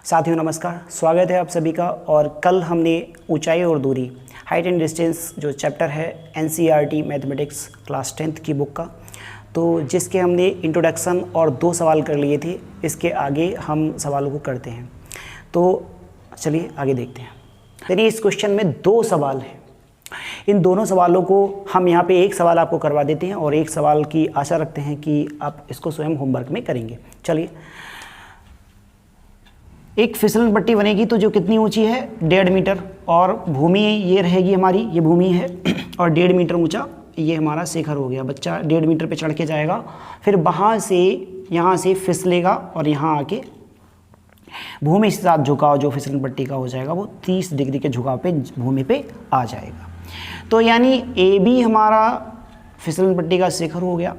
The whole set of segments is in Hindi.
साथियों नमस्कार, स्वागत है आप सभी का। और कल हमने ऊंचाई और दूरी हाइट एंड डिस्टेंस जो चैप्टर है एनसीईआरटी मैथमेटिक्स क्लास 10th की बुक का, तो जिसके हमने इंट्रोडक्शन और 2 सवाल कर लिए थे, इसके आगे हम सवालों को करते हैं। तो चलिए आगे देखते हैं। यानी इस क्वेश्चन में 2 सवाल हैं। इन दोनों सवालों को हम यहाँ पे एक सवाल आपको करवा देते हैं और एक सवाल की आशा रखते हैं कि आप इसको स्वयं होमवर्क में करेंगे। चलिए, एक फिसलन पट्टी बनेगी तो जो कितनी ऊंची है 1.5 मीटर, और भूमि ये रहेगी हमारी, ये भूमि है और 1.5 मीटर ऊंचा ये हमारा शिखर हो गया। बच्चा 1.5 मीटर पे चढ़ के जाएगा, फिर वहाँ से यहाँ से फिसलेगा और यहाँ आके भूमि के साथ झुकाव जो फिसलन पट्टी का हो जाएगा वो 30 डिग्री के झुकाव पे भूमि पे आ जाएगा। तो यानी ए बी हमारा फिसलन पट्टी का शिखर हो गया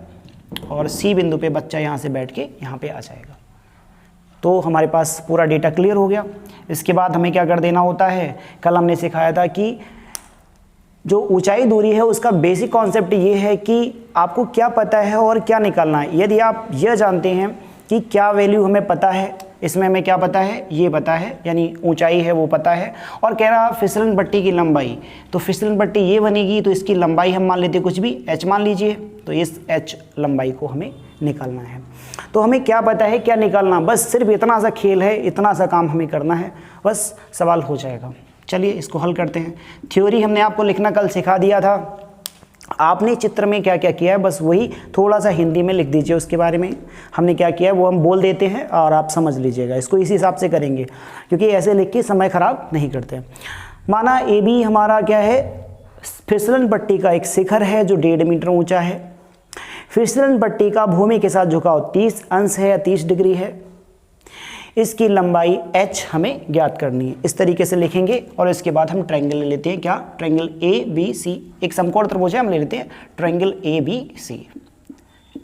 और सी बिंदु पे बच्चा यहाँ से बैठ के यहाँ पे आ जाएगा। तो हमारे पास पूरा डेटा क्लियर हो गया। इसके बाद हमें क्या कर देना होता है, कल हमने सिखाया था कि जो ऊंचाई दूरी है उसका बेसिक कॉन्सेप्ट ये है कि आपको क्या पता है और क्या निकालना है। यदि आप यह जानते हैं कि क्या वैल्यू हमें पता है, इसमें हमें क्या पता है, ये पता है, यानी ऊंचाई है वो पता है, और कह रहा फिसलन पट्टी की लंबाई, तो फिसलन पट्टी ये बनेगी तो इसकी लंबाई हम मान लेते कुछ भी h मान लीजिए, तो इस h लंबाई को हमें निकालना है। तो हमें क्या पता है क्या निकालना, बस सिर्फ इतना सा खेल है, इतना सा काम हमें करना है, बस सवाल हो जाएगा। चलिए इसको हल करते हैं। थ्योरी हमने आपको लिखना कल सिखा दिया था, आपने चित्र में क्या क्या किया है बस वही थोड़ा सा हिंदी में लिख दीजिए। उसके बारे में हमने क्या किया है वो हम बोल देते हैं और आप समझ लीजिएगा। इसको इसी हिसाब से करेंगे क्योंकि ऐसे लिख के समय ख़राब नहीं करते। माना ए बी हमारा क्या है, फिसलन पट्टी का एक शिखर है जो 1.5 मीटर ऊंचा है। फिसलन पट्टी का भूमि के साथ झुकाव 30 अंश है या 30 डिग्री है। इसकी लंबाई h हमें ज्ञात करनी है। इस तरीके से लिखेंगे और इसके बाद हम ट्रायंगल ले लेते हैं। क्या? ट्रायंगल ए बी सी, एक समकोण त्रिभुज है, हम ले लेते हैं ट्रायंगल ए बी सी।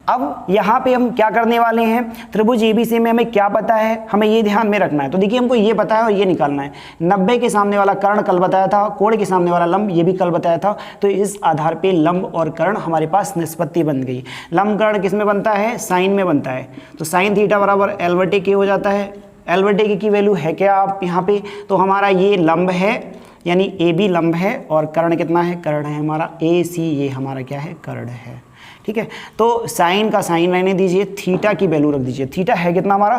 अब यहाँ पे हम क्या करने वाले हैं, त्रिभुज ए बी सी में हमें क्या पता है, हमें ये ध्यान में रखना है। तो देखिए हमको ये पता है और ये निकालना है। 90 के सामने वाला कर्ण कल बताया था, कोण के सामने वाला लंब ये भी कल बताया था। तो इस आधार पे लंब और कर्ण हमारे पास निष्पत्ति बन गई। लंब कर्ण किस में बनता है, साइन में बनता है। तो साइन थीटा बराबर L/K हो जाता है। L/K की वैल्यू है क्या आप यहाँ पे, तो हमारा ये लंब है यानी ए बी लंब है, और कर्ण कितना है, कर्ण है हमारा ए सी, ये हमारा क्या है, कर्ण है। ठीक है, तो साइन का साइन रहने दीजिए, थीटा की वैल्यू रख दीजिए। थीटा है कितना हमारा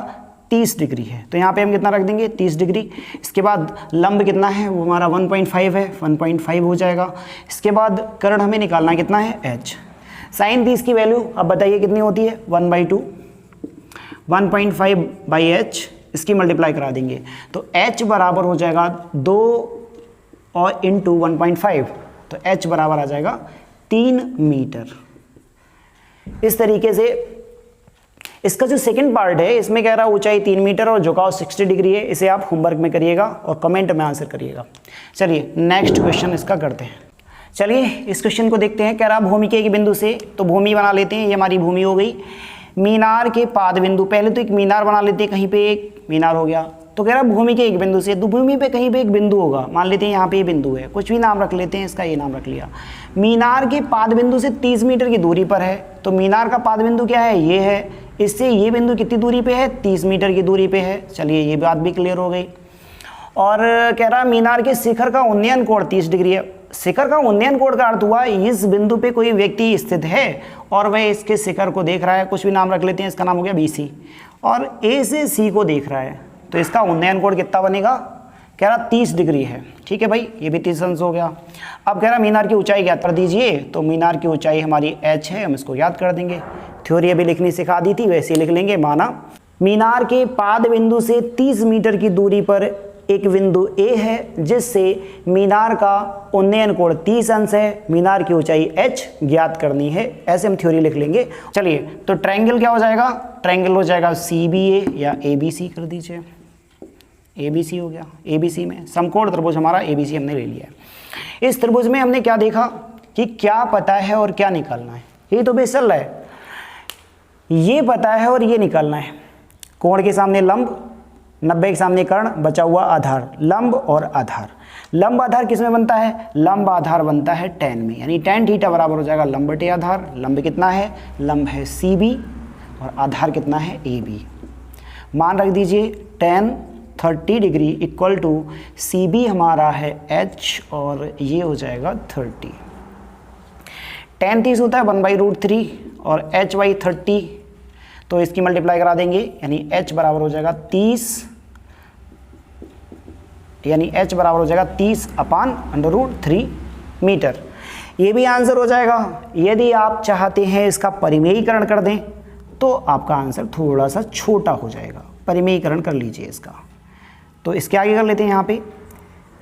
30 डिग्री है, तो यहाँ पे हम कितना रख देंगे 30 डिग्री। इसके बाद लंब कितना है वो हमारा 1.5 है, 1.5 हो जाएगा। इसके बाद कर्ण हमें निकालना कितना है h। साइन 30 की वैल्यू अब बताइए कितनी होती है 1/2, 1.5/h, इसकी मल्टीप्लाई करा देंगे तो h बराबर हो जाएगा 2 और इंटू 1.5, तो h बराबर आ जाएगा 3 मीटर। इस तरीके से इसका जो सेकंड पार्ट है इसमें कह रहा है ऊंचाई 3 मीटर और झुकाव 60 डिग्री है। इसे आप होमवर्क में करिएगा और कमेंट में आंसर करिएगा। चलिए नेक्स्ट क्वेश्चन इसका करते हैं। चलिए इस क्वेश्चन को देखते हैं। कह रहा भूमि के एक बिंदु से, तो भूमि बना लेते हैं, ये हमारी भूमि हो गई। मीनार के पाद बिंदु, पहले तो एक मीनार बना लेते हैं, कहीं पे एक मीनार हो गया। तो कह रहा भूमि के एक बिंदु से, तो भूमि पे कहीं पे एक बिंदु होगा, मान लेते हैं यहाँ पे ये बिंदु है, कुछ भी नाम रख लेते हैं, इसका ये नाम रख लिया। मीनार के पाद बिंदु से 30 मीटर की दूरी पर है, तो मीनार का पाद बिंदु क्या है, ये है। इससे ये बिंदु कितनी दूरी पे है, 30 मीटर की दूरी पे है। चलिए ये बात भी क्लियर हो गई। और कह रहा मीनार के शिखर का उन्नयन कोण 30 डिग्री है। शिखर का उन्नयन कोण का अर्थ हुआ इस बिंदु पे कोई व्यक्ति स्थित है और वह इसके शिखर को देख रहा है, कुछ भी नाम रख लेते हैं, इसका नाम हो गया BC, और A से C को देख रहा है, तो इसका उन्नयन कोण कितना बनेगा, कह रहा 30 डिग्री है। ठीक है भाई, ये भी 30 अंश हो गया। अब कह रहा मीनार की ऊंचाई ज्ञात कर दीजिए, तो मीनार की ऊंचाई हमारी h है, हम इसको याद कर देंगे। थ्योरी अभी लिखनी सिखा दी थी, वैसे ही लिख लेंगे। माना मीनार के पाद बिंदु से 30 मीटर की दूरी पर एक बिंदु A है जिससे मीनार का उन्नयन कोण 30 अंश है, मीनार की ऊंचाई h ज्ञात करनी है। ऐसे हम थ्योरी लिख लेंगे। चलिए तो ट्रायंगल क्या हो जाएगा, ट्रायंगल हो जाएगा CBA या ABC कर दीजिए। ABC हो गया। ABC में समकोण त्रिभुज हमारा ABC हमने ले लिया है। इस त्रिभुज में हमने क्या देखा कि क्या पता है और क्या निकालना है, ये तो बेस चल रहा है। ये पता है और ये निकालना है। कोण के सामने लंब, 90 के सामने कर्ण, बचा हुआ आधार, लंब और आधार। लंब आधार किस में बनता है, लंब आधार बनता है tan में, यानी tan थीटा बराबर हो जाएगा लंब बटे आधार। लंब कितना है, लंब है CB और आधार कितना है AB। मान रख दीजिए tan 30 degree equal to C B हमारा है h और ये हो जाएगा 30। tan 30 होता है 1/√3 और h/30, तो इसकी मल्टीप्लाई करा देंगे यानी h बराबर हो जाएगा 30, यानी h बराबर हो जाएगा 30/√3 मीटर। ये भी आंसर हो जाएगा। यदि आप चाहते हैं इसका परिमेयीकरण कर दें तो आपका आंसर थोड़ा सा छोटा हो जाएगा। परिमेयीकरण कर लीजिए इसका, तो इसके आगे कर लेते हैं यहाँ पे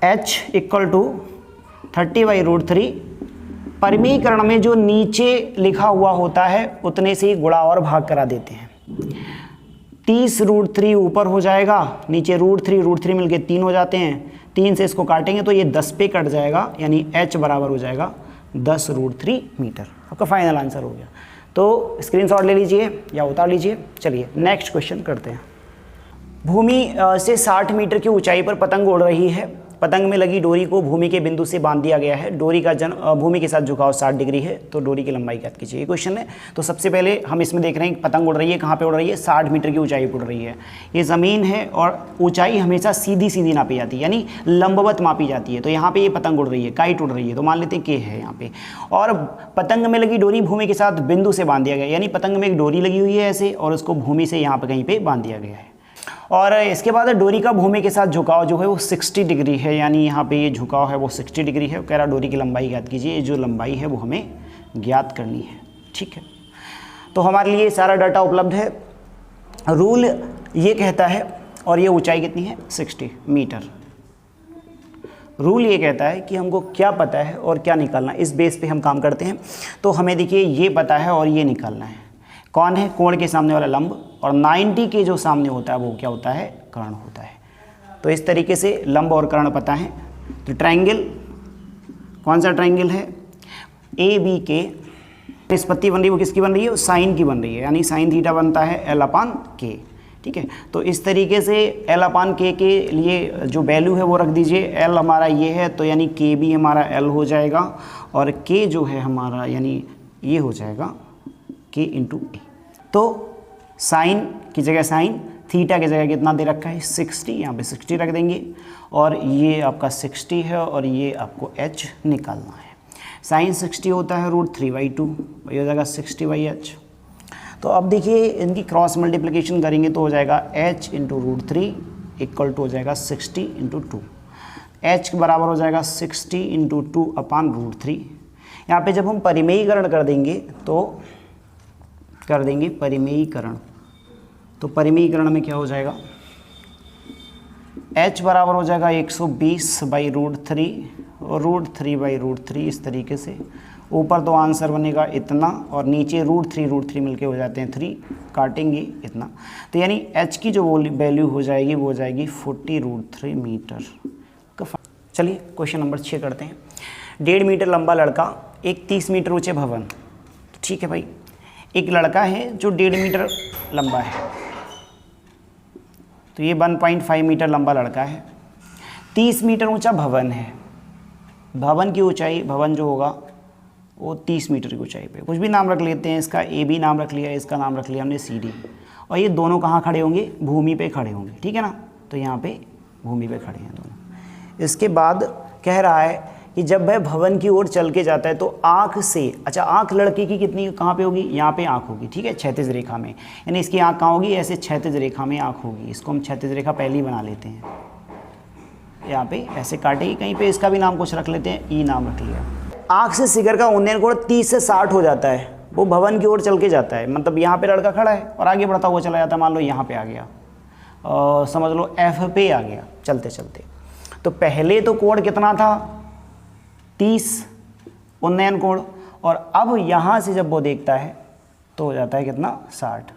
h इक्वल टू 30/√3। परिमेयीकरण में जो नीचे लिखा हुआ होता है उतने से ही गुणा और भाग करा देते हैं। 30√3 ऊपर हो जाएगा, नीचे √3 मिलके 3 हो जाते हैं, 3 से इसको काटेंगे तो ये 10 पे कट जाएगा, यानी h बराबर हो जाएगा 10√3 मीटर। आपका फाइनल आंसर हो गया। तो स्क्रीनशॉट ले लीजिए या उतार लीजिए। चलिए नेक्स्ट क्वेश्चन करते हैं। भूमि से 60 मीटर की ऊंचाई पर पतंग उड़ रही है। पतंग में लगी डोरी को भूमि के बिंदु से बांध दिया गया है। डोरी का भूमि के साथ झुकाव 60 डिग्री है, तो डोरी की लंबाई ज्ञात कीजिए। ये क्वेश्चन है। तो सबसे पहले हम इसमें देख रहे हैं पतंग उड़ रही है, कहाँ पे उड़ रही है, 60 मीटर की ऊंचाई पर उड़ रही है। ये ज़मीन है और ऊंचाई हमेशा सीधी सीधी नापी जाती है, यानी लंबवत मापी जाती है। तो यहाँ पे ये पतंग उड़ रही है, काइट उड़ रही है, तो मान लेते हैं के है यहाँ पे। और पतंग में लगी डोरी भूमि के साथ बिंदु से बांध दिया गया, यानी पतंग में एक डोरी लगी हुई है ऐसे, और उसको भूमि से यहाँ पे कहीं पे बांध दिया गया है। और इसके बाद डोरी का भूमि के साथ झुकाव जो है वो 60 डिग्री है, यानी यहाँ पे ये झुकाव है वो 60 डिग्री है। कह रहा डोरी की लंबाई ज्ञात कीजिए। ये जो लंबाई है वो हमें ज्ञात करनी है, ठीक है। तो हमारे लिए सारा डाटा उपलब्ध है। रूल ये कहता है, और ये ऊंचाई कितनी है 60 मीटर। रूल ये कहता है कि हमको क्या पता है और क्या निकालना, इस बेस पे हम काम करते हैं। तो हमें देखिए ये पता है और ये निकालना है। कौन है, कोण के सामने वाला लंब, और 90 के जो सामने होता है वो क्या होता है, कर्ण होता है। तो इस तरीके से लंब और कर्ण पता है। तो ट्रायंगल, कौन सा ट्रायंगल है, ए बी के निष्पत्ति बन रही है वो किसकी बन रही है, साइन की बन रही है, यानी साइन थीटा बनता है L/K, ठीक है। तो इस तरीके से L/K के लिए जो वैल्यू है वो रख दीजिए। L हमारा ये है, तो यानी K भी हमारा L हो जाएगा, और K जो है हमारा यानी ये हो जाएगा K × A। तो साइन की जगह साइन, थीटा की जगह कितना दे रखा है 60, यहाँ पे 60 रख देंगे, और ये आपका 60 है, और ये आपको h निकालना है। साइन 60 होता है √3/2, वही हो जाएगा 60/h। तो अब देखिए इनकी क्रॉस मल्टीप्लिकेशन करेंगे तो हो जाएगा h × √3 इक्वल टू हो जाएगा 60 × 2। h बराबर हो जाएगा 60 × 2/√3। यहाँ पे जब हम परिमेयीकरण कर देंगे तो कर देंगे परिमेयीकरण, तो परिमेयीकरण में क्या हो जाएगा, h बराबर हो जाएगा 120/√3 और √3/√3 इस तरीके से। ऊपर तो आंसर बनेगा इतना, और नीचे √3 मिलके हो जाते हैं 3, काटेंगे इतना। तो यानी h की जो वैल्यू हो जाएगी वो हो जाएगी 40√3 मीटर। चलिए क्वेश्चन नंबर 6 करते हैं। 1.5 मीटर लंबा लड़का एक 30 मीटर ऊंचे भवन, तो ठीक है भाई, एक लड़का है जो 1.5 मीटर लंबा है, तो ये 1.5 मीटर लंबा लड़का है। 30 मीटर ऊंचा भवन है। भवन की ऊंचाई, भवन जो होगा वो 30 मीटर की ऊंचाई पे, कुछ भी नाम रख लेते हैं, इसका ए बी नाम रख लिया, इसका नाम रख लिया हमने सी डी, और ये दोनों कहाँ खड़े होंगे, भूमि पे खड़े होंगे, ठीक है ना। तो यहाँ पे भूमि पे खड़े हैं दोनों। इसके बाद कह रहा है कि जब वह भवन की ओर चल के जाता है तो आँख से, अच्छा आँख लड़के की कितनी कहाँ पे होगी, यहाँ पे आँख होगी, ठीक है, क्षैतिज रेखा में, यानी इसकी आँख कहाँ होगी, ऐसे क्षैतिज रेखा में आँख होगी। इसको हम क्षैतिज रेखा पहले ही बना लेते हैं, यहाँ पे ऐसे काटेगी कहीं पे, इसका भी नाम कुछ रख लेते हैं, ई नाम रख लिया। आँख से शिखर का उन्नयन कोण 30 से 60 हो जाता है। वो भवन की ओर चल के जाता है, मतलब यहाँ पे लड़का खड़ा है और आगे बढ़ता हुआ चला जाता है, मान लो यहाँ पे आ गया, समझ लो F पे आ गया चलते चलते। तो पहले तो कोण कितना था 30 उन्नयन कोण, और अब यहाँ से जब वो देखता है तो हो जाता है कितना 60।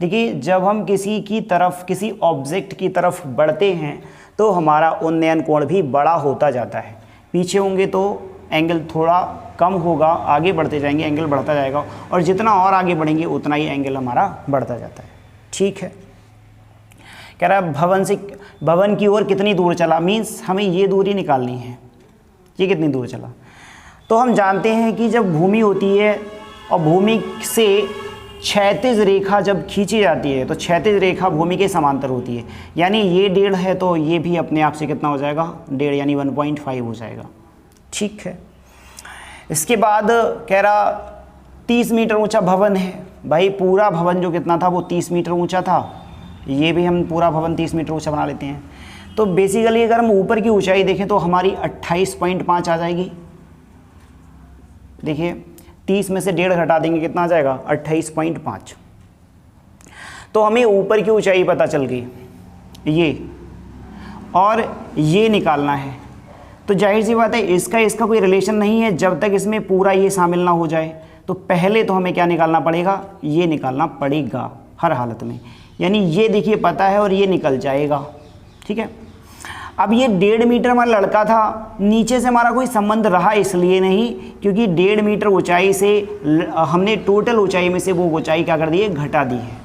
देखिए जब हम किसी की तरफ, किसी ऑब्जेक्ट की तरफ बढ़ते हैं तो हमारा उन्नयन कोण भी बड़ा होता जाता है। पीछे होंगे तो एंगल थोड़ा कम होगा, आगे बढ़ते जाएंगे एंगल बढ़ता जाएगा, और जितना और आगे बढ़ेंगे उतना ही एंगल हमारा बढ़ता जाता है, ठीक है। कह रहा है भवन की ओर कितनी दूर चला, मीन्स हमें ये दूरी निकालनी है, ये कितनी दूर चला। तो हम जानते हैं कि जब भूमि होती है और भूमि से क्षैतिज रेखा जब खींची जाती है तो क्षैतिज रेखा भूमि के समांतर होती है, यानी ये 1.5 है तो ये भी अपने आप से कितना हो जाएगा 1.5 यानी 1.5 हो जाएगा। ठीक है, इसके बाद कह रहा 30 मीटर ऊंचा भवन है। भाई पूरा भवन जो कितना था वो 30 मीटर ऊंचा था, ये भी हम पूरा भवन 30 मीटर ऊंचा बना लेते हैं। तो बेसिकली अगर हम ऊपर की ऊंचाई देखें तो हमारी 28.5 आ जाएगी। देखिए 30 में से 1.5 घटा देंगे कितना आ जाएगा 28.5। तो हमें ऊपर की ऊंचाई पता चल गई ये, और ये निकालना है। तो जाहिर सी बात है इसका कोई रिलेशन नहीं है जब तक इसमें पूरा ये शामिल ना हो जाए। तो पहले तो हमें क्या निकालना पड़ेगा, ये निकालना पड़ेगा हर हालत में, यानी ये देखिए पता है और ये निकल जाएगा। ठीक है, अब ये 1.5 मीटर हमारा लड़का था, नीचे से हमारा कोई संबंध रहा इसलिए नहीं क्योंकि 1.5 मीटर ऊंचाई से हमने टोटल ऊंचाई में से वो ऊंचाई क्या कर दी है, घटा दी है।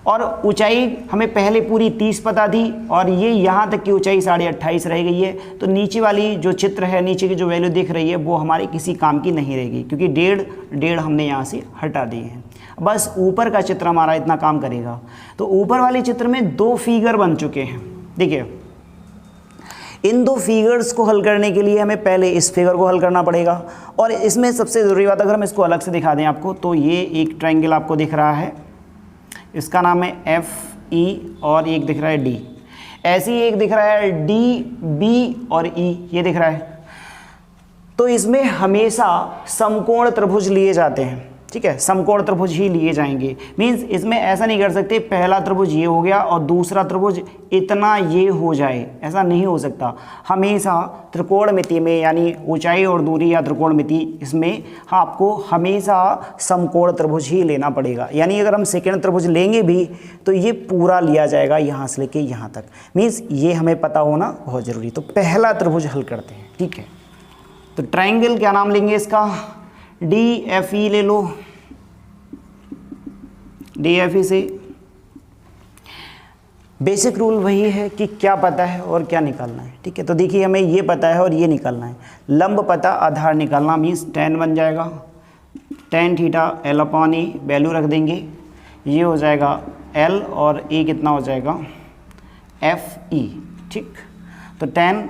और ऊंचाई हमें पहले पूरी 30 पता थी और ये यहाँ तक की ऊंचाई 28.5 रह गई है। तो नीचे वाली जो चित्र है, नीचे की जो वैल्यू दिख रही है वो हमारे किसी काम की नहीं रहेगी क्योंकि 1.5 हमने यहाँ से हटा दिए हैं। बस ऊपर का चित्र हमारा इतना काम करेगा। तो ऊपर वाले चित्र में 2 फिगर बन चुके हैं। देखिए इन 2 फिगर्स को हल करने के लिए हमें पहले इस फिगर को हल करना पड़ेगा, और इसमें सबसे ज़रूरी बात अगर हम इसको अलग से दिखा दें आपको, तो ये एक ट्रायंगल आपको दिख रहा है, इसका नाम है FE और एक दिख रहा है D। ऐसे ही एक दिख रहा है DB और E, ये दिख रहा है। तो इसमें हमेशा समकोण त्रिभुज लिए जाते हैं। ठीक है, समकोण त्रिभुज ही लिए जाएंगे। मींस इसमें ऐसा नहीं कर सकते पहला त्रिभुज ये हो गया और दूसरा त्रिभुज इतना ये हो जाए, ऐसा नहीं हो सकता। हमेशा त्रिकोणमिति में यानी ऊंचाई और दूरी या त्रिकोणमिति, इसमें आपको हमेशा समकोण त्रिभुज ही लेना पड़ेगा। यानी अगर हम सेकंड त्रिभुज लेंगे भी तो ये पूरा लिया जाएगा यहाँ से लेके यहाँ तक। मीन्स ये हमें पता होना बहुत ज़रूरी। तो पहला त्रिभुज हल करते हैं। ठीक है, तो ट्रायंगल क्या नाम लेंगे इसका, DFE ले लो। DFE से बेसिक रूल वही है कि क्या पता है और क्या निकालना है। ठीक है, तो देखिए हमें ये पता है और ये निकालना है। लंब पता आधार निकालना, मीन्स tan बन जाएगा tan थीटा L/E, वैल्यू रख देंगे, ये हो जाएगा L और A कितना हो जाएगा FE। ठीक, तो tan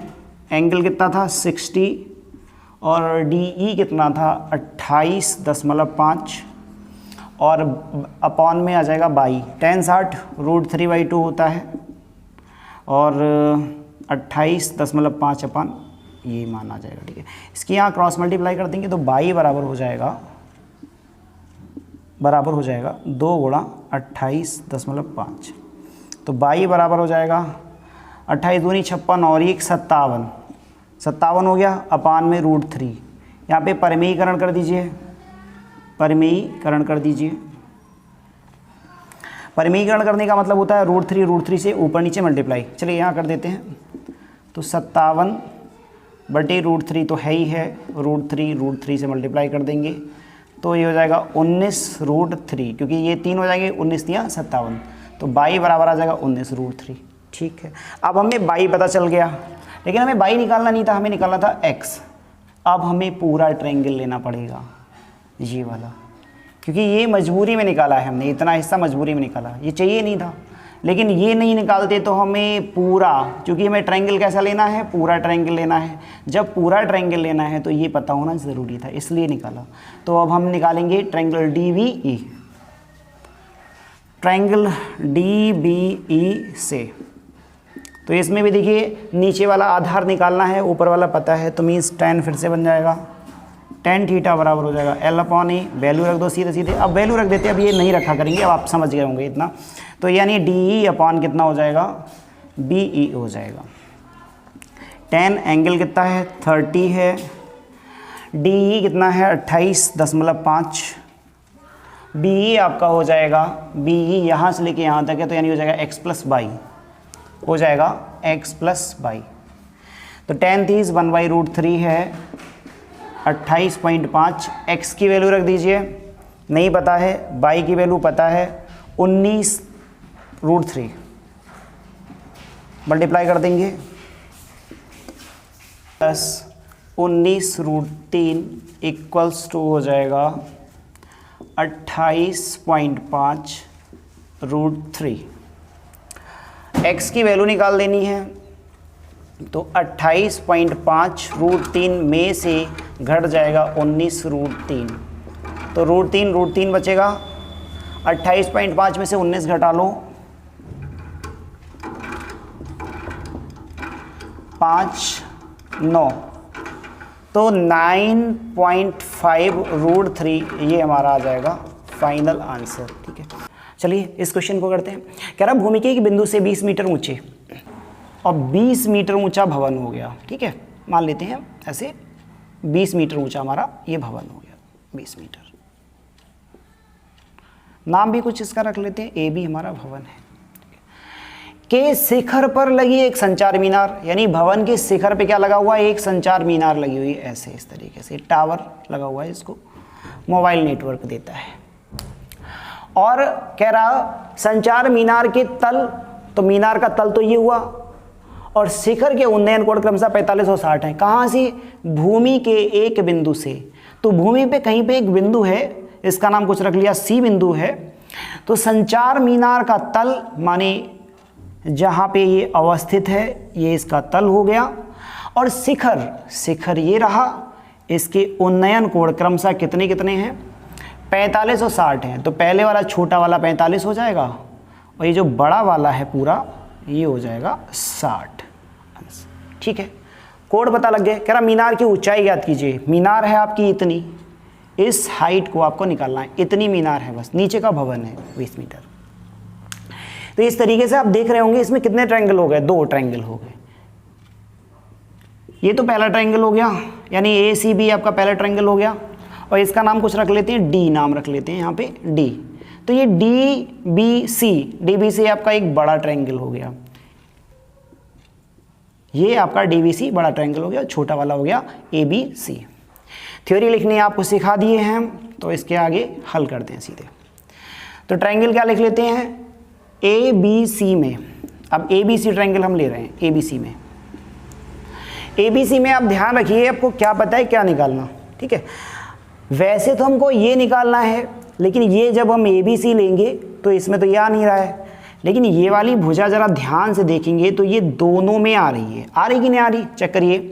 एंगल कितना था 60 और DE कितना था 28.5 और अपॉन में आ जाएगा बाई। tan 60 √3/2 होता है और 28.5 अपन ये मान आ जाएगा। ठीक है, इसकी यहाँ क्रॉस मल्टीप्लाई कर देंगे तो बाई बराबर हो जाएगा 2 गुणा 28.5। तो बाई बराबर हो जाएगा 28 दूनी 56 और 1 57 हो गया, अपान में √3। यहाँ पे परिमेयीकरण कर दीजिए, परिमेयीकरण करने का मतलब होता है √3 से ऊपर नीचे मल्टीप्लाई। चलिए यहाँ कर देते हैं, तो 57/√3 तो है ही है, √3 से मल्टीप्लाई कर देंगे तो ये हो जाएगा 19√3, क्योंकि ये 3 हो जाएंगे, 19 या 57, तो बाई बराबर आ जाएगा 19√3। ठीक है, अब हमें बाई पता चल गया, लेकिन हमें बाई निकालना नहीं था, हमें निकालना था x। अब हमें पूरा ट्रायंगल लेना पड़ेगा ये वाला, क्योंकि ये मजबूरी में निकाला है हमने, इतना हिस्सा मजबूरी में निकाला, ये चाहिए नहीं था। लेकिन ये नहीं निकालते तो हमें पूरा, क्योंकि हमें ट्रायंगल कैसा लेना है, पूरा ट्रायंगल लेना है। जब पूरा ट्रायंगल लेना है तो ये पता होना ज़रूरी था, इसलिए निकाला। तो अब हम निकालेंगे ट्रायंगल DBE। ट्रायंगल DBE से तो इसमें भी देखिए नीचे वाला आधार निकालना है, ऊपर वाला पता है, तो मीन्स tan फिर से बन जाएगा, tan थीटा बराबर हो जाएगा L/E, वैल्यू रख दो सीधे। अब वैल्यू रख देते हैं, अब ये नहीं रखा करेंगे, अब आप समझ गए होंगे इतना। तो यानी DE अपॉन कितना हो जाएगा, BE हो जाएगा। tan एंगल कितना है 30 है, DE कितना है 28.5, BE आपका हो जाएगा, BE यहाँ से लेके यहाँ तक है, तो यानी हो जाएगा x + y, हो जाएगा x + y। तो tan 30 1/√3 है 28.5, x की वैल्यू रख दीजिए, नहीं पता है, y की वैल्यू पता है 19√3, मल्टीप्लाई कर देंगे, प्लस 19√3 इक्वल्स टू हो जाएगा 28.5 √3। x की वैल्यू निकाल देनी है, तो 28.5 √3 में से घट जाएगा 19 √3, तो √3 बचेगा। 28.5 में से 19 घटा लो, 5 9, तो 9.5 √3 ये हमारा आ जाएगा फाइनल आंसर। ठीक है, चलिए इस क्वेश्चन को करते हैं। कह रहा भूमि के एक बिंदु से 20 मीटर ऊंचे और 20 मीटर ऊंचा भवन हो गया। ठीक है, मान लेते हैं ऐसे 20 मीटर ऊंचा हमारा ये भवन हो गया, 20 मीटर। नाम भी कुछ इसका रख लेते हैं, ए बी हमारा भवन है। के शिखर पर लगी एक संचार मीनार, यानी भवन के शिखर पे क्या लगा हुआ है, एक संचार मीनार लगी हुई है, ऐसे इस तरीके से टावर लगा हुआ है, इसको मोबाइल नेटवर्क देता है। और कह रहा संचार मीनार के तल, तो मीनार का तल तो ये हुआ, और शिखर के उन्नयन कोण क्रमशः 45 और 60 है। कहाँ से, भूमि के एक बिंदु से। तो भूमि पे कहीं पे एक बिंदु है, इसका नाम कुछ रख लिया सी बिंदु है। तो संचार मीनार का तल माने जहाँ पे ये अवस्थित है, ये इसका तल हो गया। और शिखर ये रहा, इसके उन्नयन कोण क्रमशः कितने कितने हैं, 45 और 60 हैं। तो पहले वाला छोटा वाला 45 हो जाएगा, और ये जो बड़ा वाला है पूरा ये हो जाएगा 60। ठीक है, कोण पता लग गया। कह रहा मीनार की ऊंचाई ज्ञात कीजिए। मीनार है आपकी इतनी, इस हाइट को आपको निकालना है, इतनी मीनार है बस, नीचे का भवन है 20 मीटर। तो इस तरीके से आप देख रहे होंगे इसमें कितने ट्रायंगल हो गए, 2 ट्रायंगल हो गए। ये तो पहला ट्रायंगल हो गया, यानी ए सी बी आपका पहला ट्रायंगल हो गया। और इसका नाम कुछ रख लेते हैं, डी नाम रख लेते हैं यहाँ पे, डी। तो ये डी बी सी आपका एक बड़ा ट्रायंगल हो गया। ये आपका डी बी सी बड़ा ट्रायंगल हो गया, छोटा वाला हो गया ए बी सी। थ्योरी लिखनी आपको सिखा दिए हैं, तो इसके आगे हल करते हैं सीधे। तो ट्रायंगल क्या लिख लेते हैं, ए बी सी में। अब ए बी सी ट्रायंगल हम ले रहे हैं, ए बी सी में। ए बी सी में आप ध्यान रखिए, आपको क्या पता है क्या निकालना। ठीक है, वैसे तो हमको ये निकालना है, लेकिन ये जब हम ए बी सी लेंगे तो इसमें तो ये आ नहीं रहा है। लेकिन ये वाली भुजा जरा ध्यान से देखेंगे तो ये दोनों में आ रही है। आ रही कि नहीं आ रही, चेक करिए।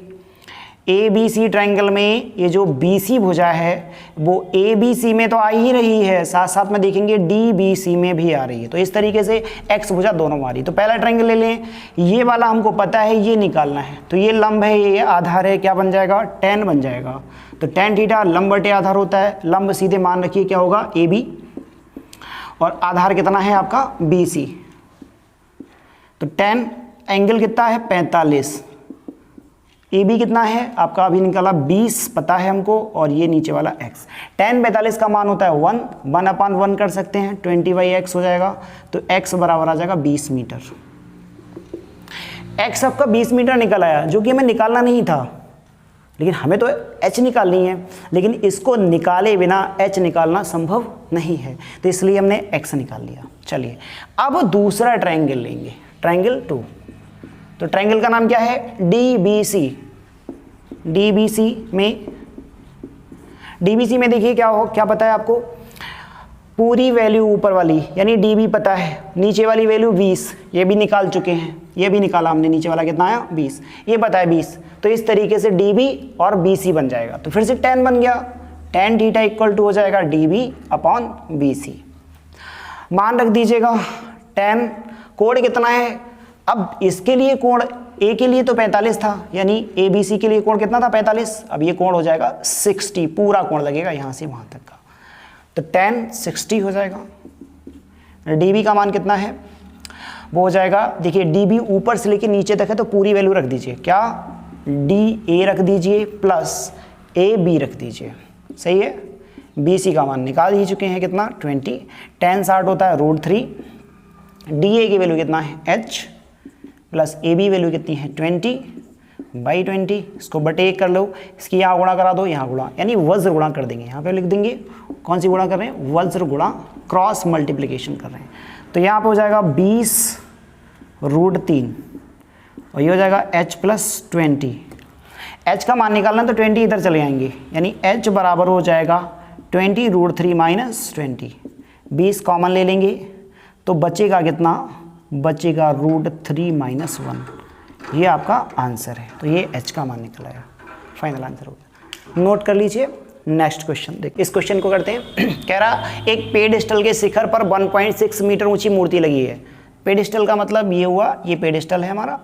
ए बी सी ट्रायंगल में ये जो बी सी भुजा है वो ए बी सी में तो आ ही रही है, साथ साथ में देखेंगे डी बी सी में भी आ रही है। तो इस तरीके से एक्स भुजा दोनों में आ रही है। तो पहला ट्रायंगल ले लें, ये वाला हमको पता है ये निकालना है। तो ये लंब है, ये आधार है, क्या बन जाएगा, tan बन जाएगा। तो tan थीटा लंब बटे आधार होता है। लंब सीधे मान रखिए क्या होगा, ए बी, और आधार कितना है आपका बी सी। तो tan एंगल कितना है 45, ए बी कितना है आपका अभी निकाला 20 पता है हमको, और ये नीचे वाला x। tan 45 का मान होता है 1/1 कर सकते हैं, 20/x हो जाएगा। तो x बराबर आ जाएगा 20 मीटर। x आपका 20 मीटर निकल आया, जो कि हमें निकालना नहीं था, लेकिन हमें तो h निकालनी है। लेकिन इसको निकाले बिना h निकालना संभव नहीं है, तो इसलिए हमने x निकाल लिया। चलिए अब दूसरा ट्रायंगल लेंगे, ट्रायंगल 2। तो ट्रायंगल का नाम क्या है, D B C. D B C में देखिए क्या पता है आपको, पूरी वैल्यू ऊपर वाली यानी डी बी पता है, नीचे वाली वैल्यू 20 ये भी निकाल चुके हैं, ये भी निकाला हमने, नीचे वाला कितना आया 20, ये पता है 20। तो इस तरीके से डी बी और बी सी बन जाएगा। तो फिर से tan बन गया, tan थीटा इक्वल टू हो जाएगा D B upon B C. मान रख दीजिएगा tan, कोण कितना है, अब इसके लिए कोण ए के लिए तो 45 था, यानी ए बी सी के लिए कोण कितना था 45। अब ये कोण हो जाएगा 60, पूरा कोण लगेगा यहाँ से वहाँ तक का। तो tan 60 हो जाएगा। डी बी का मान कितना है, वो हो जाएगा, देखिए डी बी ऊपर से लेके नीचे तक है, तो पूरी वैल्यू रख दीजिए, क्या डी ए रख दीजिए प्लस ए बी रख दीजिए, सही है। बी सी का मान निकाल ही चुके हैं, कितना 20। tan 60 होता है √3, डी ए की वैल्यू कितना है h, plus A B value कितनी है 20/20। इसको बटे 1 कर लो, इसकी यहाँ गुणा करा दो, यहाँ गुणा, यानी वज्र गुणा कर देंगे। यहाँ पे लिख देंगे कौन सी गुणा कर रहे हैं, वज्र गुणा, क्रॉस मल्टीप्लिकेशन कर रहे हैं। तो यहाँ पे हो जाएगा 20√3, और ये हो जाएगा h प्लस 20। h का मान निकालना तो 20 इधर चले आएंगे, यानी h बराबर हो जाएगा 20 रूट 3 माइनस 20, 20 कॉमन ले लेंगे तो बचेगा कितना, बचेगा रूट 3 माइनस 1। ये आपका आंसर है, तो ये h का मान निकल आया, फाइनल आंसर हो गया। नोट कर लीजिए। नेक्स्ट क्वेश्चन देख, इस क्वेश्चन को करते हैं। कह रहा एक पेडेस्टल के शिखर पर 1.6 मीटर ऊंची मूर्ति लगी है। पेडेस्टल का मतलब ये हुआ, ये पेडेस्टल है हमारा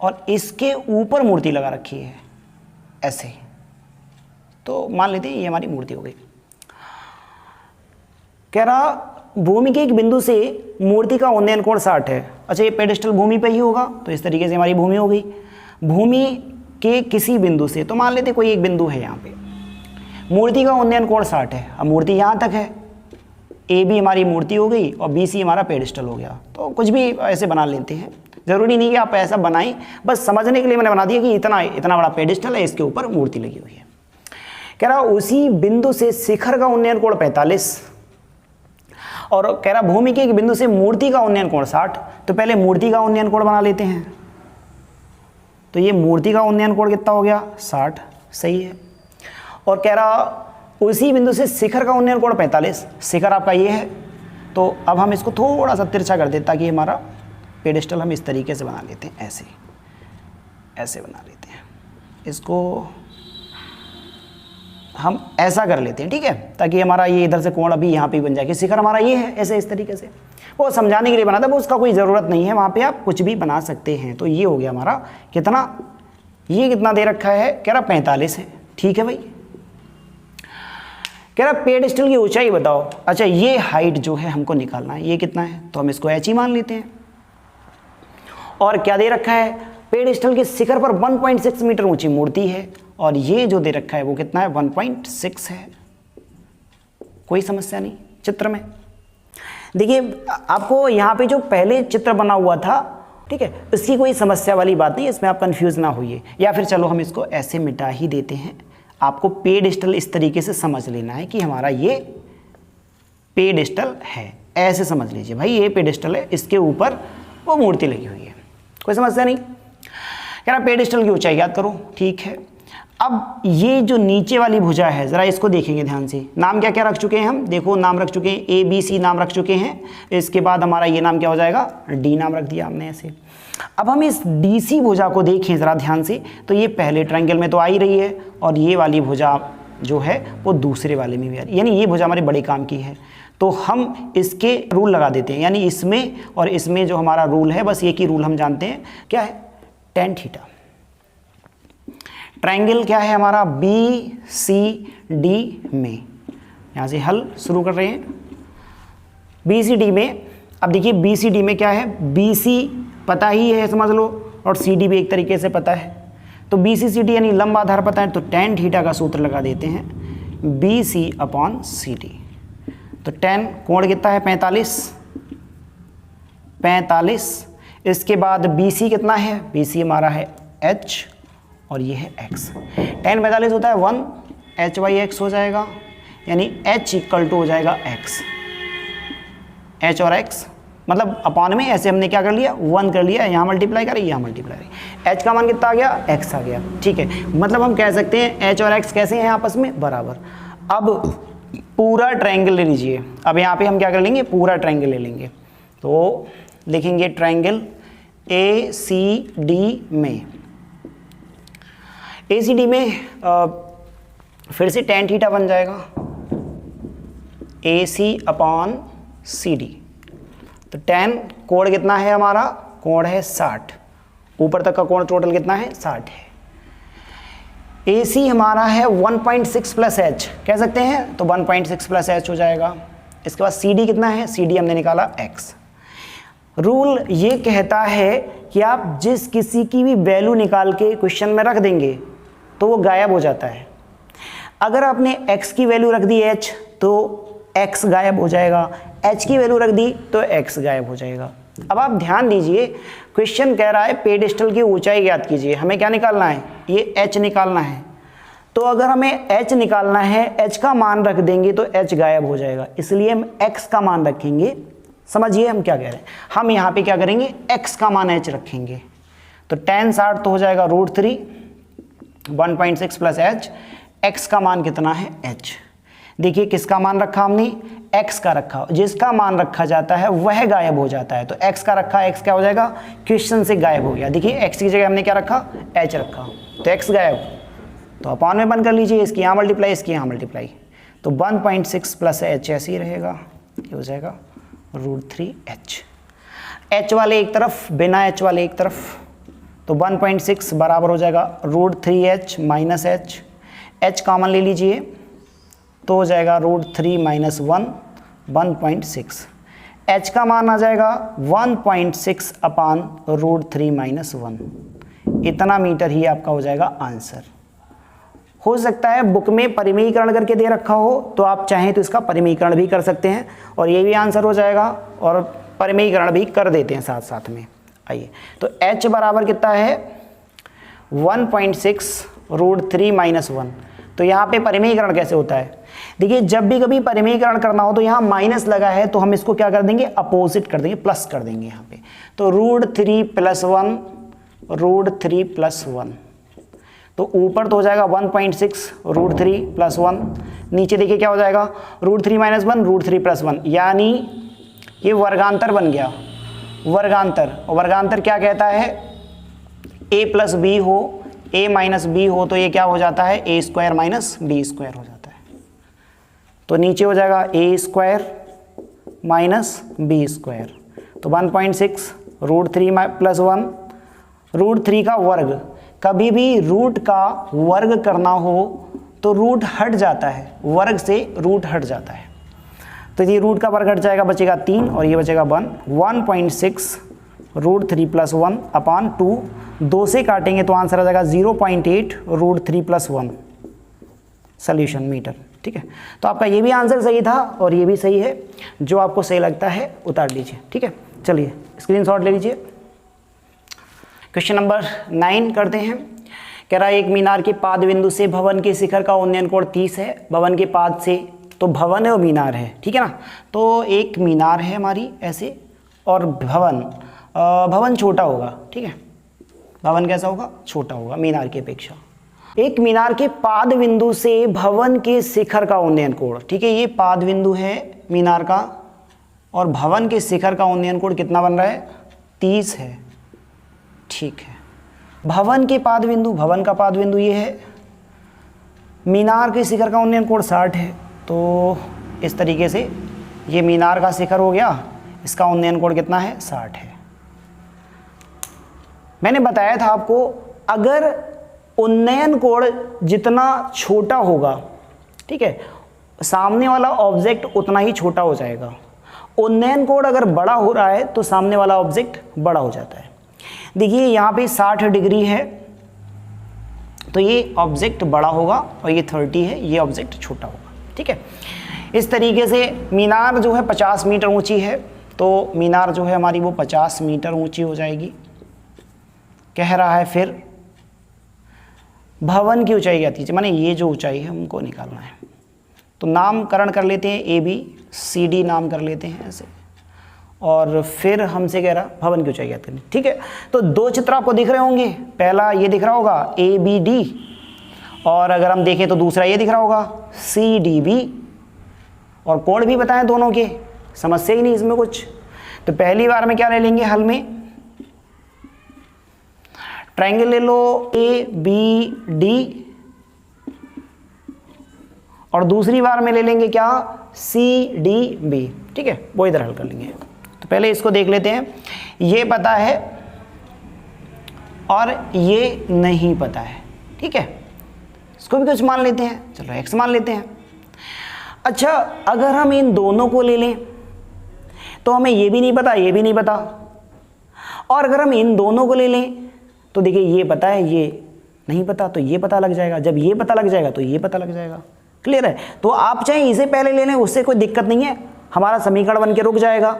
और इसके ऊपर मूर्ति लगा रखी है ऐसे, तो मान लेते हैं ये हमारी मूर्ति हो गई। कह रहा भूमि के एक बिंदु से मूर्ति का उन्नयन कोण 60 है। अच्छा, ये पेडेस्टल भूमि पे ही होगा, तो इस तरीके से हमारी भूमि हो गई। भूमि के किसी बिंदु से, तो मान लेते कोई एक बिंदु है यहाँ पे, मूर्ति का उन्नयन कोण 60 है। अब मूर्ति यहाँ तक है, ए बी हमारी मूर्ति हो गई और बी सी हमारा पेडेस्टल हो गया। तो कुछ भी ऐसे बना लेते हैं, ज़रूरी नहीं कि आप ऐसा बनाएं, बस समझने के लिए मैंने बना दिया कि इतना बड़ा पेडेस्टल है, इसके ऊपर मूर्ति लगी हुई है। कह रहा उसी बिंदु से शिखर का उन्नयन कोण 45 और कह रहा भूमि के एक बिंदु से मूर्ति का उन्नयन कोण 60। तो पहले मूर्ति का उन्नयन कोण बना लेते हैं। तो ये मूर्ति का उन्नयन कोण कितना हो गया, 60, सही है। और कह रहा उसी बिंदु से शिखर का उन्नयन कोण 45, शिखर आपका ये है। तो अब हम इसको थोड़ा सा तिरछा कर देते ताकि हमारा पेडेस्टल हम इस तरीके से बना लेते हैं, ऐसे बना लेते हैं, इसको हम ऐसा कर लेते हैं, ठीक है, ताकि हमारा ये इधर से कोण अभी यहाँ पे बन जाए कि शिखर हमारा ये है, ऐसे इस तरीके से। वो समझाने के लिए बना था, वो उसका कोई ज़रूरत नहीं है, वहाँ पे आप कुछ भी बना सकते हैं। तो ये हो गया हमारा कितना, ये कितना दे रखा है, कह रहा 45 है, ठीक है भाई। कह रहा पेडेस्टल की ऊंचाई बताओ। अच्छा, ये हाइट जो है हमको निकालना है, ये कितना है, तो हम इसको h ही मान लेते हैं। और क्या दे रखा है, पेडेस्टल के शिखर पर 1.6 मीटर ऊंची मूर्ति है और ये जो दे रखा है वो कितना है, 1.6 है। कोई समस्या नहीं चित्र में। देखिए आपको यहाँ पे जो पहले चित्र बना हुआ था, ठीक है, इसकी कोई समस्या वाली बात नहीं, इसमें आप कंफ्यूज ना होइए। या फिर चलो हम इसको ऐसे मिटा ही देते हैं। आपको पेडेस्टल इस तरीके से समझ लेना है कि हमारा ये पेडेस्टल है, ऐसे समझ लीजिए भाई, ये पेडेस्टल है, इसके ऊपर वो मूर्ति लगी हुई है, कोई समस्या नहीं। कह रहा पेडेस्टल की ऊंचाई याद करो, ठीक है। अब ये जो नीचे वाली भुजा है, ज़रा इसको देखेंगे ध्यान से। नाम क्या क्या रख चुके हैं हम, देखो नाम रख चुके हैं, ABC नाम रख चुके हैं। इसके बाद हमारा ये नाम क्या हो जाएगा, D नाम रख दिया हमने ऐसे। अब हम इस DC भुजा को देखें ज़रा ध्यान से, तो ये पहले ट्रायंगल में तो आ ही रही है और ये वाली भुजा जो है वो दूसरे वाले में भी आ रही है, यानी ये भुजा हमारे बड़े काम की है। तो हम इसके रूल लगा देते हैं, यानी इसमें और इसमें जो हमारा रूल है, बस एक ही रूल हम जानते हैं, क्या है, tan थीटा। ट्रायंगल क्या है हमारा, BCD में, यहाँ से हल शुरू कर रहे हैं। BCD में, अब देखिए BCD में क्या है, BC पता ही है समझ लो, और CD भी एक तरीके से पता है। तो BCCD यानी लंब आधार पता है, तो tan थीटा का सूत्र लगा देते हैं, BC/CD। तो tan कोण कितना है, 45। इसके बाद BC कितना है, BC हमारा है H और ये है x। tan 45 होता है 1, H/x हो जाएगा, यानी H = हो जाएगा x। H और x मतलब अपान में ऐसे हमने क्या कर लिया, 1 कर लिया, यहाँ मल्टीप्लाई करें, यहाँ मल्टीप्लाई करें। H का मान कितना आ गया, x आ गया, ठीक है। मतलब हम कह सकते हैं H और x कैसे हैं आपस में, बराबर। अब पूरा ट्रायंगल ले लीजिए। अब यहाँ पे हम क्या कर लेंगे, पूरा ट्रायंगल ले लेंगे। तो लिखेंगे ट्रायंगल ACD में, ACD में फिर से tan थीटा बन जाएगा, AC/CD। तो tan कोण कितना है हमारा, कोण है 60, ऊपर तक का कोण टोटल कितना है, 60 है। AC हमारा है 1.6 + h, कह सकते हैं, तो 1.6 + h हो जाएगा। इसके बाद CD कितना है, CD हमने निकाला x। रूल ये कहता है कि आप जिस किसी की भी वैल्यू निकाल के क्वेश्चन में रख देंगे तो वो गायब हो जाता है। अगर आपने x की वैल्यू रख दी h तो x गायब हो जाएगा, h की वैल्यू रख दी तो x गायब हो जाएगा। अब आप ध्यान दीजिए, क्वेश्चन कह रहा है पेडेस्टल की ऊंचाई ज्ञात कीजिए, हमें क्या निकालना है, ये h निकालना है। तो अगर हमें h निकालना है, h का मान रख देंगे तो h गायब हो जाएगा, इसलिए हम x का मान रखेंगे। समझिए हम क्या कह रहे हैं, हम यहाँ पे क्या करेंगे, x का मान h रखेंगे। तो tan 60 तो हो जाएगा √3, 1.6 + h, x का मान कितना है h। देखिए किसका मान रखा हमने, x का रखा, जिसका मान रखा जाता है वह गायब हो जाता है। तो x का रखा, x क्या हो जाएगा, क्वेश्चन से गायब हो गया। देखिए x की जगह हमने क्या रखा, h रखा, तो x गायब, तो अपॉन में बंद कर लीजिए, इसकी यहाँ मल्टीप्लाई, इसकी यहाँ मल्टीप्लाई, तो 1.6 प्लस h ऐसे ही रहेगा, ये हो जाएगा √3h। h वाले एक तरफ, बिना h वाले एक तरफ, तो 1.6 बराबर हो जाएगा √3h minus h, h common ले लीजिए तो हो जाएगा √3 माइनस 1, 1.6। h का मान आ जाएगा 1.6 अपान √3 माइनस 1। इतना मीटर ही आपका हो जाएगा आंसर। हो सकता है बुक में परिमीकरण करके दे रखा हो, तो आप चाहें तो इसका परिमीकरण भी कर सकते हैं और ये भी आंसर हो जाएगा, और परिमीकरण भी कर देते हैं साथ साथ में। आइए, तो h बराबर कितना है 1.6 √3 माइनस 1। तो यहाँ पे परिमीकरण कैसे होता है, देखिए जब भी कभी परिमीकरण करना हो तो यहाँ माइनस लगा है तो हम इसको क्या कर देंगे, अपोजिट कर देंगे, प्लस कर देंगे यहाँ पे। तो √3 प्लस 1, √3 प्लस 1, तो ऊपर तो हो जाएगा 1.6 √3 प्लस 1, नीचे देखिए क्या हो जाएगा √3 माइनस 1, √3 प्लस 1, यानी ये वर्गांतर बन गया। वर्गांतर, और वर्गांतर क्या कहता है, a प्लस बी हो, a माइनस बी हो, तो ये क्या हो जाता है, a square minus B square हो जाता है। तो नीचे हो जाएगा a square minus B square, तो 1.6 √3 प्लस 1, √3 का वर्ग, कभी भी रूट का वर्ग करना हो तो रूट हट जाता है, वर्ग से रूट हट जाता है, तो ये रूट का वर्ग हट जाएगा, बचेगा 3 और ये बचेगा 1। 1.6 √3 प्लस 1 अपान 2, 2 से काटेंगे तो आंसर आ जाएगा 0.8 √3 प्लस 1 सॉल्यूशन मीटर। ठीक है, तो आपका ये भी आंसर सही था और ये भी सही है, जो आपको सही लगता है उतार लीजिए। ठीक है, चलिए स्क्रीनशॉट ले लीजिए। क्वेश्चन नंबर 9 करते हैं। कह रहा है एक मीनार के पाद बिंदु से भवन के शिखर का उन्नयन कोण 30 है, भवन के पाद से, तो भवन है और मीनार है, ठीक है ना। तो एक मीनार है हमारी ऐसे, और भवन छोटा होगा, ठीक है, भवन कैसा होगा, छोटा होगा मीनार की अपेक्षा। एक मीनार के पाद बिंदु से भवन के शिखर का उन्नयन कोण, ठीक है, ये पाद बिंदु है मीनार का, और भवन के शिखर का उन्नयन कोण कितना बन रहा है, 30 है। ठीक है, भवन के पाद बिंदु, भवन का पाद बिंदु ये है, मीनार के शिखर का उन्नयन कोण 60 है, तो इस तरीके से ये मीनार का शिखर हो गया, इसका उन्नयन कोण कितना है, 60 है। मैंने बताया था आपको, अगर उन्नयन कोण जितना छोटा होगा, ठीक है, सामने वाला ऑब्जेक्ट उतना ही छोटा हो जाएगा। उन्नयन कोण अगर बड़ा हो रहा है तो सामने वाला ऑब्जेक्ट बड़ा हो जाता है। देखिए यहाँ पे 60 डिग्री है, तो ये ऑब्जेक्ट बड़ा होगा, और ये 30 है, ये ऑब्जेक्ट छोटा होगा। ठीक है, इस तरीके से मीनार जो है 50 मीटर ऊंची है, तो मीनार जो है हमारी वो 50 मीटर ऊंची हो जाएगी। कह रहा है फिर भवन की ऊंचाई क्या थी, माने ये जो ऊंचाई है हमको निकालना है, तो नामकरण कर लेते हैं, ABCD नाम कर लेते हैं ऐसे, और फिर हमसे कह रहा भवन की ऊंचाई ज्ञात करनी। ठीक है, तो दो चित्र आपको दिख रहे होंगे, पहला ये दिख रहा होगा ABD, और अगर हम देखें तो दूसरा ये दिख रहा होगा CDB, और कोण भी बताएं दोनों के, समस्या ही नहीं इसमें कुछ। तो पहली बार में क्या ले लेंगे हल में, ट्रायंगल ले लो ABD, और दूसरी बार में ले लेंगे क्या, CDB। ठीक है, वो इधर हल कर लेंगे। तो पहले इसको देख लेते हैं, ये पता है और ये नहीं पता है। ठीक है, इसको भी कुछ मान लेते हैं, चलो x मान लेते हैं। अच्छा, अगर हम इन दोनों को ले लें तो हमें ये भी नहीं पता, ये भी नहीं पता, और अगर हम इन दोनों को ले लें तो देखिए ये पता है, ये नहीं पता, तो ये पता लग जाएगा, जब ये पता लग जाएगा तो ये पता लग जाएगा। क्लियर है, तो आप चाहे इसे पहले ले लें, उससे कोई दिक्कत नहीं है, हमारा समीकरण बन के रुक जाएगा।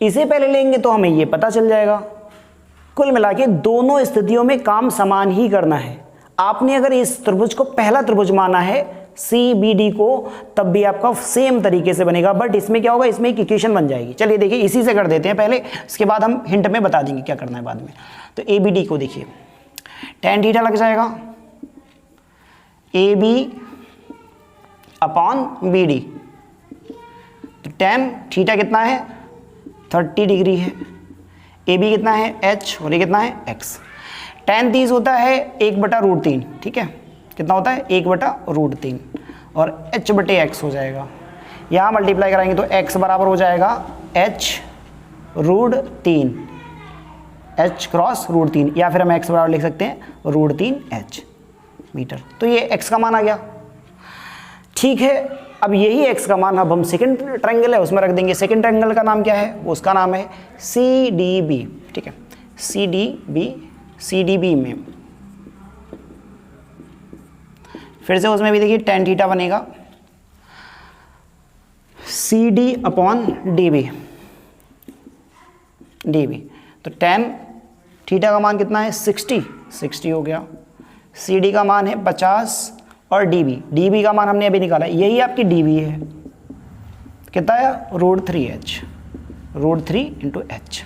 इसे पहले लेंगे तो हमें ये पता चल जाएगा। कुल मिला के दोनों स्थितियों में काम समान ही करना है। आपने अगर इस त्रिभुज को पहला त्रिभुज माना है CBD को, तब भी आपका सेम तरीके से बनेगा, बट इसमें क्या होगा, इसमें एक इक्वेशन बन जाएगी। चलिए देखिए, इसी से कर देते हैं पहले, इसके बाद हम हिंट में बता देंगे क्या करना है बाद में। तो ABD को देखिए, tan थीटा लग जाएगा, A B upon B D. तो tan थीटा कितना है 30 डिग्री है, ए बी कितना है h और ये कितना है x। tan 30 होता है 1/√3, ठीक है, कितना होता है 1/√3 और h/x हो जाएगा। यहाँ मल्टीप्लाई कराएंगे तो x बराबर हो जाएगा h√3, h क्रॉस √3, या फिर हम x बराबर लिख सकते हैं √3h मीटर। तो ये x का मान आ गया, ठीक है। अब यही x का मान अब हम सेकंड ट्रायंगल है उसमें रख देंगे। सेकंड ट्रायंगल का नाम क्या है, उसका नाम है CDB, ठीक है, CDB में फिर से उसमें भी देखिए tan थीटा बनेगा CD/DB, तो tan थीटा का मान कितना है 60 हो गया, CD का मान है 50 और DB का मान हमने अभी निकाला, यही आपकी DB है, कितना है √3h √3 × h।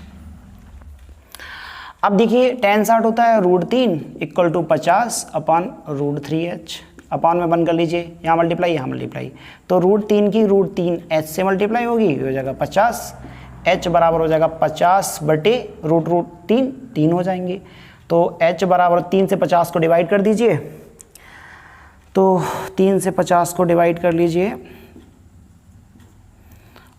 अब देखिए tan 60 होता है √3 = 50/√3h, अपान में बंद कर लीजिए, यहाँ मल्टीप्लाई यहाँ मल्टीप्लाई, तो √3 की √3h से मल्टीप्लाई होगी, हो जाएगा 50, h बराबर हो जाएगा 50/√3, 3 हो जाएंगे। तो h बराबर 3 से 50 को डिवाइड कर दीजिए, तो 3 से 50 को डिवाइड कर लीजिए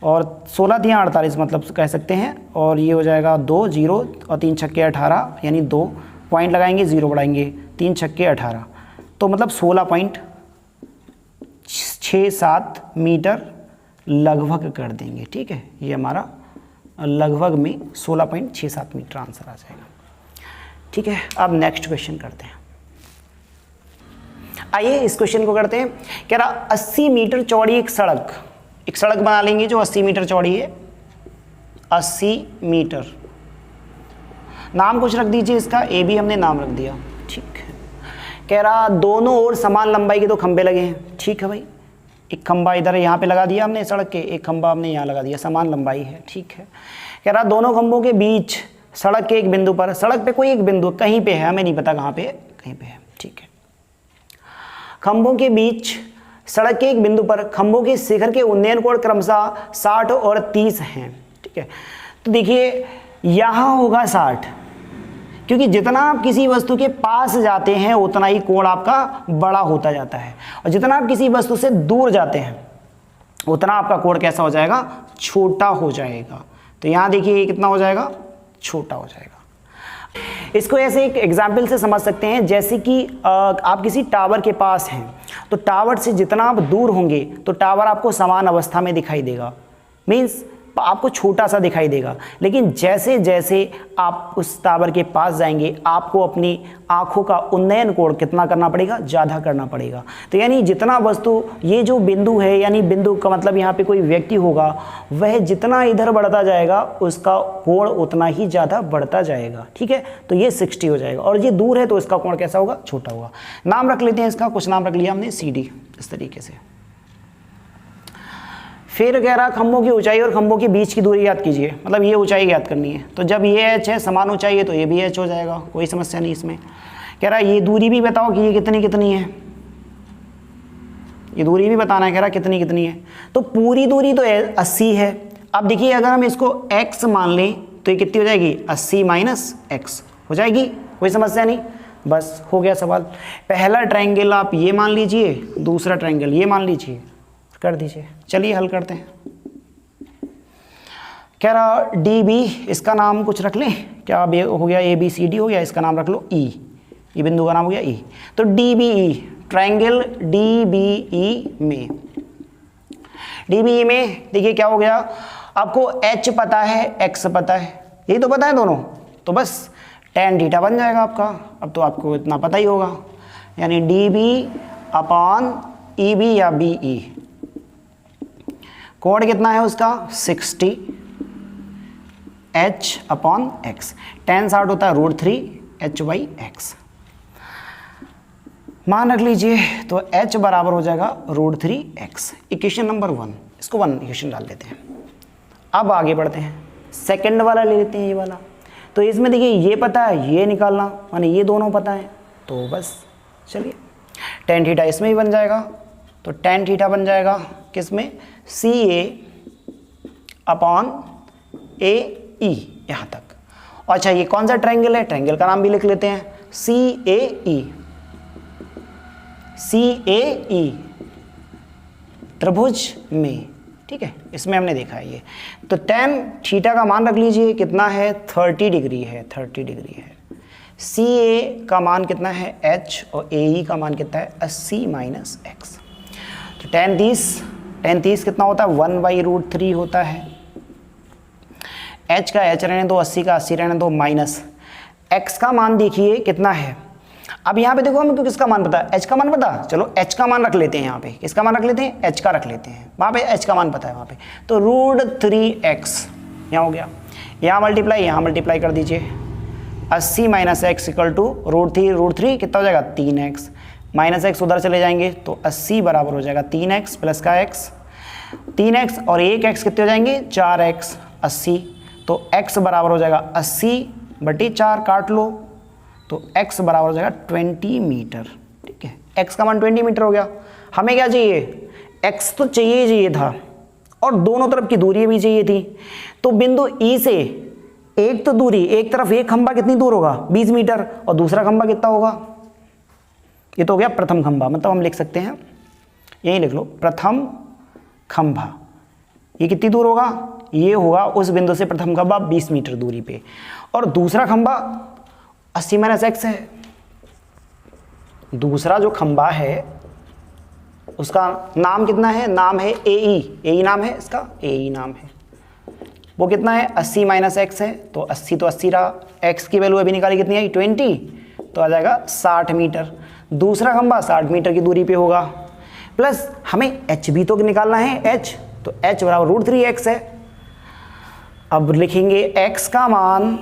और 16 3 48 मतलब कह सकते हैं, और ये हो जाएगा 2 0 और 3 छक्के 18, यानी 2 पॉइंट लगाएंगे 0 बढ़ाएंगे, 3 छक्के 18, तो मतलब 16.67 मीटर लगभग कर देंगे, ठीक है। ये हमारा लगभग में 16.67 मीटर आंसर आ जाएगा, ठीक है। अब नेक्स्ट क्वेश्चन करते हैं, आइए इस क्वेश्चन को करते हैं। कह रहा 80 मीटर चौड़ी एक सड़क बना लेंगे जो 80 मीटर चौड़ी है, 80 मीटर, नाम कुछ रख दीजिए इसका, ए बी हमने नाम रख दिया, ठीक है। कह रहा दोनों ओर समान लंबाई के 2 खंबे लगे हैं, ठीक है भाई, एक खंबा इधर यहाँ पे लगा दिया हमने सड़क के, एक खंबा हमने यहाँ लगा दिया, समान लंबाई है, ठीक है। कह रहा दोनों खंभों के बीच सड़क के एक बिंदु पर, सड़क पे कोई एक बिंदु कहीं पे है, हमें नहीं पता कहाँ पे, कहीं पे है, ठीक है। खंभों के बीच सड़क के एक बिंदु पर खंभों के शिखर के उन्नयन कोण क्रमशः 60 और 30 हैं, ठीक है। तो देखिए यहाँ होगा 60, क्योंकि जितना आप किसी वस्तु के पास जाते हैं उतना ही कोण आपका बड़ा होता जाता है, और जितना आप किसी वस्तु से दूर जाते हैं उतना आपका कोण कैसा हो जाएगा, छोटा हो जाएगा। तो यहाँ देखिए ये कितना हो जाएगा, छोटा हो जाएगा। इसको ऐसे एक एग्जाम्पल से समझ सकते हैं, जैसे कि आप किसी टावर के पास हैं, तो टावर से जितना आप दूर होंगे तो टावर आपको समान अवस्था में दिखाई देगा, मीन्स आपको छोटा सा दिखाई देगा, लेकिन जैसे जैसे आप उस टावर के पास जाएंगे आपको अपनी आंखों का उन्नयन कोण कितना करना पड़ेगा, ज़्यादा करना पड़ेगा। तो यानी जितना वस्तु, ये जो बिंदु है, यानी बिंदु का मतलब यहाँ पे कोई व्यक्ति होगा, वह जितना इधर बढ़ता जाएगा उसका कोण उतना ही ज़्यादा बढ़ता जाएगा, ठीक है। तो ये 60 हो जाएगा, और ये दूर है तो इसका कोण कैसा होगा, छोटा होगा। नाम रख लेते हैं इसका, कुछ नाम रख लिया हमने CD, इस तरीके से। फिर कह रहा खंभों की ऊंचाई और खंभों के बीच की दूरी याद कीजिए, मतलब ये ऊंचाई याद करनी है। तो जब ये h है, समान ऊंचाई है, तो ये भी h हो जाएगा, कोई समस्या नहीं इसमें। कह रहा ये दूरी भी बताओ कि ये कितनी कितनी है, ये दूरी भी बताना है, कह रहा कितनी कितनी है। तो पूरी दूरी तो 80 है। अब देखिए अगर हम इसको x मान लें तो ये कितनी हो जाएगी, 80 - x हो जाएगी, कोई समस्या नहीं, बस हो गया सवाल। पहला ट्रायंगल आप ये मान लीजिए, दूसरा ट्रायंगल ये मान लीजिए, कर दीजिए। चलिए हल करते हैं। कह रहा DB, इसका नाम कुछ रख लें क्या, अब ये हो गया ABCD हो गया, इसका नाम रख लो E, ये बिंदु का नाम हो गया E। तो DBE, ट्रायंगल DBE में देखिए क्या हो गया, आपको H पता है, X पता है, यही तो पता है दोनों, तो बस tan थीटा बन जाएगा आपका। अब तो आपको इतना पता ही होगा, यानी DB/EB या BE, कोण कितना है उसका 60, H/x, tan 60 होता है √3h/x, मान रख लीजिए। तो H बराबर हो जाएगा √3x, इक्वेशन नंबर 1, इसको 1 इक्वेशन डाल देते हैं। अब आगे बढ़ते हैं, सेकंड वाला ले लेते हैं, ये वाला। तो इसमें देखिए ये पता है, ये निकालना, माने ये दोनों पता है, तो बस चलिए टेन थीटा इसमें भी बन जाएगा, तो टेन थीटा बन जाएगा किस में, सी ए अपॉन ए ई यहाँ तक। अच्छा ये कौन सा ट्रायंगल है, ट्रायंगल का नाम भी लिख लेते हैं, सी ए ई, सी ए ई त्रिभुज में, ठीक है, इसमें हमने देखा है ये। तो टेन थीटा का मान रख लीजिए कितना है, 30 डिग्री है, 30 डिग्री है। सी ए का मान कितना है h, और ए ई का मान कितना है 80 माइनस एक्स। तो टेन 30 कितना होता है 1/√3 होता है। h का h रहने दो, 80 का 80 रहने दो, माइनस x का मान देखिए कितना है। अब यहाँ पे देखो हमको किसका मान पता है, h का मान पता, चलो h का मान रख लेते हैं, यहाँ पे किसका मान रख लेते हैं, h का रख लेते हैं, वहाँ पे h का मान पता है वहाँ पे। तो √3x यहाँ हो गया, यहाँ मल्टीप्लाई, यहाँ मल्टीप्लाई कर दीजिए, 80 माइनस एक्स इक्वल टू √3 कितना हो जाएगा 3x, माइनस एक्स उधर चले जाएंगे तो 80 बराबर हो जाएगा 3x प्लस का x, 3x और 1x कितने हो जाएंगे 4x, 80, तो x बराबर हो जाएगा 80/4, काट लो, तो x बराबर हो जाएगा 20 मीटर, ठीक है, x का मान 20 मीटर हो गया। हमें क्या चाहिए, x तो चाहिए था और दोनों तरफ की दूरी भी चाहिए थी। तो बिंदु E से एक तो दूरी, एक तरफ एक खंबा कितनी दूर होगा 20 मीटर, और दूसरा खंबा कितना होगा, ये तो हो गया प्रथम खंबा, मतलब हम लिख सकते हैं, यही लिख लो, प्रथम खंबा, ये कितनी दूर होगा, ये होगा उस बिंदु से प्रथम खंबा 20 मीटर दूरी पे, और दूसरा खंबा 80 माइनस एक्स है। दूसरा जो खंबा है उसका नाम कितना है, नाम है ए नाम है इसका, ए नाम है, वो कितना है 80 माइनस एक्स है, तो 80 तो 80 रहा, एक्स की वैल्यू अभी निकाली कितनी आई 20, तो आ जाएगा 60 मीटर। दूसरा खंबा 60 मीटर की दूरी पे होगा, प्लस हमें एच भी तो निकालना है, एच, तो एच बराबर √3x है। अब लिखेंगे x का मान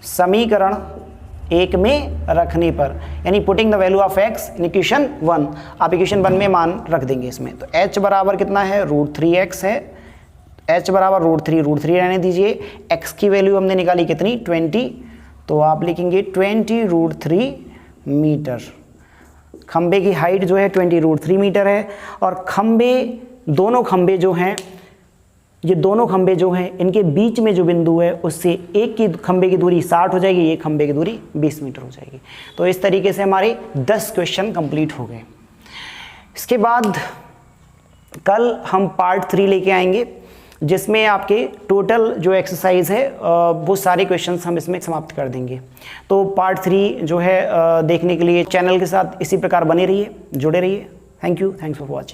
समीकरण 1 में रखने पर, यानी putting the value of x in equation 1, आप इक्वेशन 1 में मान रख देंगे इसमें। तो h बराबर कितना है √3x है, h बराबर √3 रहने दीजिए, x की वैल्यू हमने निकाली कितनी 20, तो आप लिखेंगे 20√3 मीटर। खंबे की हाइट जो है 20√3 मीटर है, और खंबे, दोनों खंबे जो हैं, ये दोनों खंबे जो हैं इनके बीच में जो बिंदु है उससे एक की खंबे की दूरी 60 हो जाएगी, एक खंबे की दूरी 20 मीटर हो जाएगी। तो इस तरीके से हमारे 10 क्वेश्चन कंप्लीट हो गए। इसके बाद कल हम पार्ट 3 लेके आएंगे, जिसमें आपके टोटल जो एक्सरसाइज है वो सारे क्वेश्चंस हम इसमें समाप्त कर देंगे। तो पार्ट 3 जो है देखने के लिए चैनल के साथ इसी प्रकार बने रहिए, जुड़े रहिए। Thank you, thanks for watching.